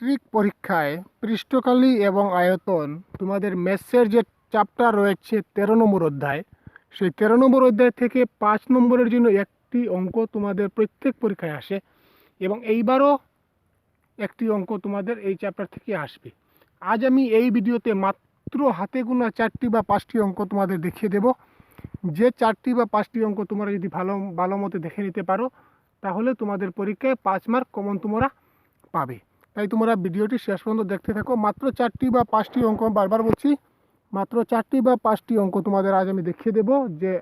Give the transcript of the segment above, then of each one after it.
Metric পরীক্ষায় পৃষ্ঠকালি এবং আয়তন তোমাদের ম্যাথসের যে চ্যাপ্টার রয়েছে 13 নম্বর অধ্যায়, সেই 13 নম্বর অধ্যায় থেকে 5 নম্বরের জন্য একটি অঙ্ক তোমাদের প্রত্যেক পরীক্ষায় আসে এবং এইবারও একটি অঙ্ক তোমাদের এই চ্যাপ্টার থেকে আসবে। আজ আমি এই ভিডিওতে মাত্র হাতে গোনা 4টি বা 5টি অঙ্ক তোমাদের দেখিয়ে দেব। যে 4টি বা 5টি অঙ্ক তোমরা যদি ভালো মতো দেখে নিতে পারো তাহলে তোমাদের পরীক্ষায় 5 মার্ক কমন তোমরা পাবে। তাই তোমরা ভিডিওটি শেষ পর্যন্ত দেখতে থাকো। মাত্র 4টি বা 5টি অঙ্ক, বারবার বলছি, মাত্র 4টি বা 5টি অঙ্ক তোমাদের আজ আমি দেখিয়ে দেব। যে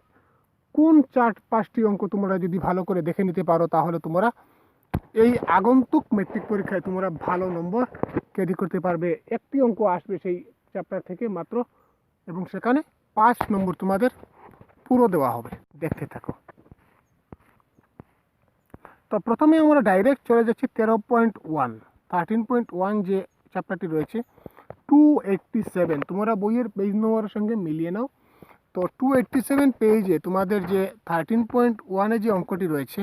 কোন 4-5টি অঙ্ক তোমরা যদি ভালো করে দেখে নিতে পারো তাহলে তোমরা এই আগন্তুক মেট্রিক পরীক্ষায় তোমরা ভালো নম্বর ক্যারি করতে পারবে। একটি অঙ্ক আসবে সেই চ্যাপ্টার থেকে মাত্র, এবং সেখানে 5 নম্বর তোমাদের পুরো দেওয়া হবে। দেখতে থাকো। তো প্রথমে আমরা ডাইরেক্ট চলে যাচ্ছি 13.1 যে চ্যাপ্টারটি রয়েছে 287। তোমরা বইয়ের পেজ নম্বরের সঙ্গে মিলিয়ে নাও। তো 287 পেজে তোমাদের যে 13.1 যে অঙ্কটি রয়েছে,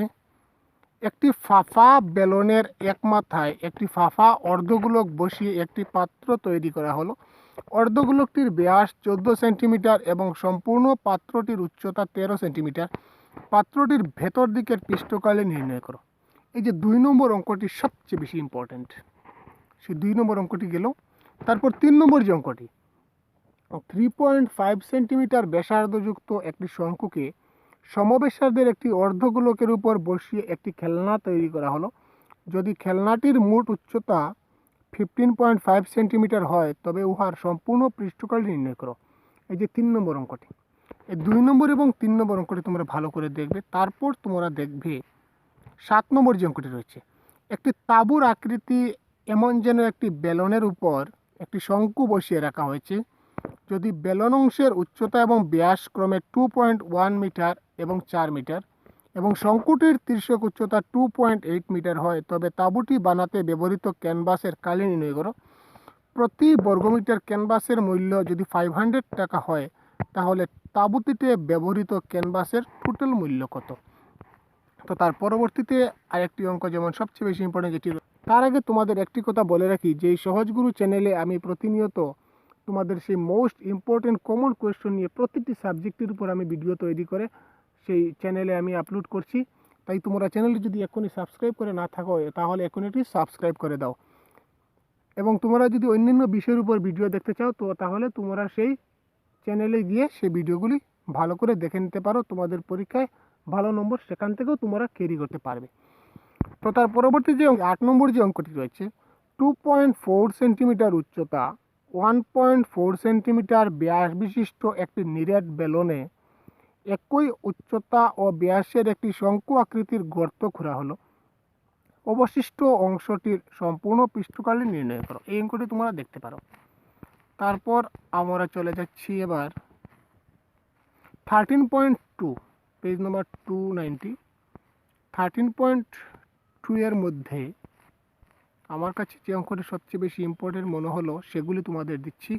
একটি ফাঁফা বেলনের এক মাথায় একটি ফাঁফা অর্ধগোলক বসিয়ে একটি পাত্র তৈরি করা হলো। অর্ধগোলকটির ব্যাস 14 সেন্টিমিটার এবং সম্পূর্ণ পাত্রটির উচ্চতা 13 সেন্টিমিটার। পাত্রটির ভেতর দিকের পৃষ্ঠকালি নির্ণয় করো। এই যে 2 নম্বর অঙ্কটি সবচেয়ে বেশি ইম্পর্ট্যান্ট। সেই 2 নম্বর অঙ্কটি গেল। তারপর 3 নম্বর যে অঙ্কটি, 3.5 সেন্টিমিটার ব্যাসার্ধযুক্ত একটি শঙ্কুকে সমব্যাসার্ধের একটি অর্ধগোলকের উপর বসিয়ে একটি খেলনা তৈরি করা হলো। যদি খেলনাটির মোট উচ্চতা 15.5 সেন্টিমিটার হয় তবে উহার সম্পূর্ণ পৃষ্ঠকালি নির্ণয় করো। এই যে 3 নম্বর অঙ্কটি, এই 2 নম্বর এবং 3 নম্বর অঙ্কটি তোমরা ভালো করে দেখবে। তারপর তোমরা দেখবে 7 নম্বর যে অঙ্কটি রয়েছে, একটি তাঁবুর আকৃতি এমন যেন একটি বেলনের উপর একটি শঙ্কু বসিয়ে রাখা হয়েছে। যদি বেলন অংশের উচ্চতা এবং ব্যাস ক্রমে 2.1 মিটার এবং 4 মিটার এবং শঙ্কুটির তির্যক উচ্চতা 2.8 মিটার হয় তবে তাঁবুটি বানাতে ব্যবহৃত ক্যানভাসের কালি নির্ণয় করো। প্রতি বর্গমিটার ক্যানভাসের মূল্য যদি 500 টাকা হয় তাহলে তাঁবুটিতে ব্যবহৃত ক্যানভাসের টোটাল মূল্য কত? তো তার পরবর্তীতে আরেকটি অঙ্ক, যেমন সবচেয়ে বেশি ইম্পর্টেন্ট যেটি। তার আগে তোমাদের একটি কথা বলে রাখি যে এই সহজগুরু চ্যানেলে আমি প্রতিনিয়ত তোমাদের সেই মোস্ট ইম্পর্টেন্ট কমন কোয়েশ্চন নিয়ে প্রতিটি সাবজেক্টের উপর আমি ভিডিও তৈরি করে সেই চ্যানেলে আমি আপলোড করছি। তাই তোমরা চ্যানেলটি যদি এখনই সাবস্ক্রাইব করে না থাকো তাহলে এখনই সাবস্ক্রাইব করে দাও। এবং তোমরা যদি অন্যান্য বিষয়ের উপর ভিডিও দেখতে চাও তো তাহলে তোমরা সেই চ্যানেলে গিয়ে সেই ভিডিওগুলি ভালো করে দেখে নিতে পারো। তোমাদের পরীক্ষায় ভালো নম্বর সেখান থেকেও তোমরা ক্যারি করতে পারবে। তো তার পরবর্তী যে 8 নম্বর যে অঙ্কটি রয়েছে, 2.4 সেন্টিমিটার উচ্চতা 1.4 সেন্টিমিটার ব্যাস বিশিষ্ট একটি নিরেট বেলনে একই উচ্চতা ও ব্যাসের একটি শঙ্কু আকৃতির গর্ত খোঁড়া হলো। অবশিষ্ট অংশটির সম্পূর্ণ পৃষ্ঠকালি নির্ণয় করো। এই অঙ্কটি তোমরা দেখতে পারো। তারপর আমরা চলে যাচ্ছি এবার 13.2 পেজ নম্বর 290। 13.2 এর মধ্যে আমার কাছে যে অঙ্কটি সবচেয়ে বেশি ইম্পর্টেন্ট মনে হলো সেগুলি তোমাদের দিচ্ছি।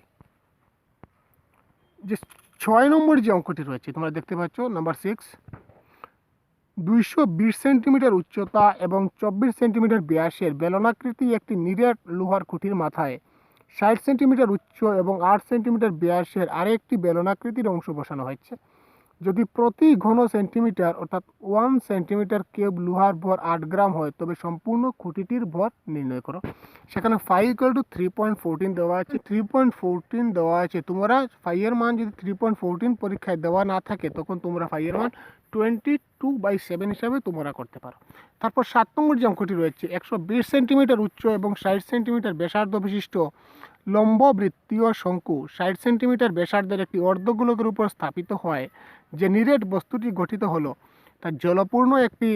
যে 6 নম্বর যে অঙ্কটি রয়েছে তোমরা দেখতে পাচ্ছ, নাম্বার 6, 220 সেন্টিমিটার উচ্চতা এবং 24 সেন্টিমিটার ব্যাসের বেলনাকৃতি একটি নিরেট লোহার খুঁটির মাথায় 60 সেন্টিমিটার উচ্চ এবং 8 সেন্টিমিটার ব্যাসের আরেকটি বেলনাকৃতির অংশ বসানো হয়েছে। যদি প্রতি ঘন সেন্টিমিটার অর্থাৎ 1 সেন্টিমিটার কিউব লোহার ভর 8 গ্রাম হয় তবে সম্পূর্ণ খুঁটিটির ভর নির্ণয় করো। সেখানে ফাই ইকুয়াল টু 3.14 দেওয়া আছে, 3.14 দেওয়া আছে। তোমরা ফাইয়ের মান যদি 3.14 পরীক্ষায় দেওয়া না থাকে তখন তোমরা ফাইয়ের মান 22/7 হিসাবে তোমরা করতে পারো। তারপর 7 নম্বর যে অঙ্কটি রয়েছে, 120 সেন্টিমিটার উচ্চ এবং 60 সেন্টিমিটার ব্যাসার্ধ বিশিষ্ট লম্ববৃত্তীয় শঙ্কু 60 সেন্টিমিটার ব্যাসার্ধের একটি অর্ধগোলকের উপর স্থাপিত হয়। যে নিরেট বস্তুটি গঠিত হলো তা জলপূর্ণ একটি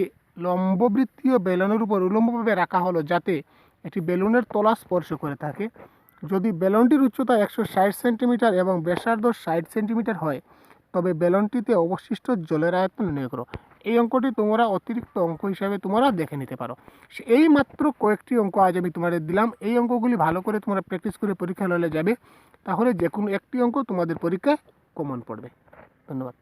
লম্ববৃত্তীয় বেলনের উপর উলম্বভাবে রাখা হলো যাতে এটি বেলুনের তলা স্পর্শ করে থাকে। যদি বেলনটির উচ্চতা 160 সেন্টিমিটার এবং ব্যাসার্ধ 60 সেন্টিমিটার হয় তবে বেলনটিতে অবশিষ্ট জলের আয়তন নির্ণয় করো। এই অঙ্কটি তোমরা অতিরিক্ত অঙ্ক হিসাবে তোমরা দেখে নিতে পারো। এই মাত্র কয়েকটি অঙ্ক আজ আমি তোমাদের দিলাম। এই অঙ্কগুলি ভালো করে তোমরা প্র্যাকটিস করে পরীক্ষা হলে যাবে, তাহলে যে কোনো একটি অঙ্ক তোমাদের পরীক্ষায় কমন পড়বে। ধন্যবাদ।